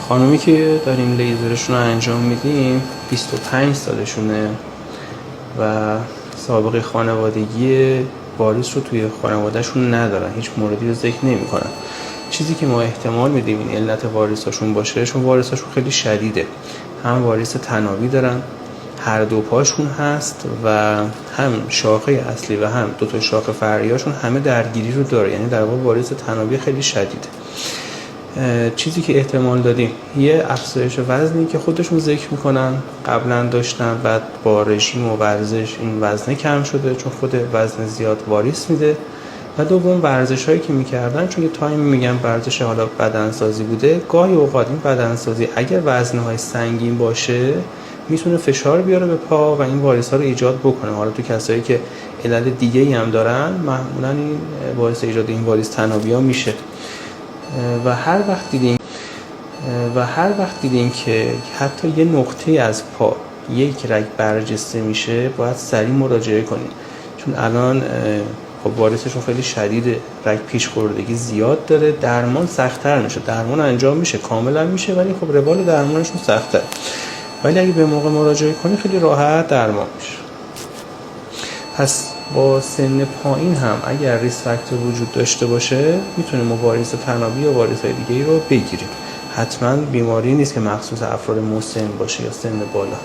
خانومی که داریم لیزرشون رو انجام میدیم 25 سالشونه و سابقه خانوادگی واریس رو توی خانوادهشون ندارن، هیچ موردی رو ذکر نمی‌کنن. چیزی که ما احتمال میدیم این علت واریساشون باشه، چون واریساشون خیلی شدیده. هم واریس تنابی دارن، هر دو پاشون هست و هم شاخه اصلی و هم دو تا شاخه فرعیاشون همه درگیری رو داره، یعنی در واقع واریس تنابی خیلی شدیده. چیزی که احتمال دادیم یه افزایش وزنی که خودشون ذکر میکنن قبلا داشتن، بعد با رژیم و ورزش این وزنه کم شده چون خود وزن زیاد واریس میده، و دوم ورزش هایی که میکردن، چون یه تایم میگن ورزش حالا بدنسازی بوده، گاهی اوقات این بدنسازی اگر وزنه های سنگین باشه میتونه فشار بیاره به پا و این واریس ها رو ایجاد بکنه. حالا تو کسایی که علل دیگه ای هم دارن معمولا این باعث ایجاد این واریس تنابی ها میشه. و هر وقت دیدیم که حتی یه نقطه از پا یک رگ برجسته میشه باید سریع مراجعه کنیم، چون الان خب واریسشون خیلی شدیده، رگ پیش خوردگی زیاد داره، درمان سخت‌تر میشه. درمان انجام میشه، کاملا میشه، ولی خب روال درمانشون سخت‌تره. ولی اگه به موقع مراجعه کنی خیلی راحت درمان میشه. پس با سن پایین هم اگر ریسک فاکتور وجود داشته باشه میتونیم واریس تنابی یا واریس‌های دیگه‌ای رو بگیریم. حتما بیماری نیست که مخصوص افراد مسن باشه یا سن بالا.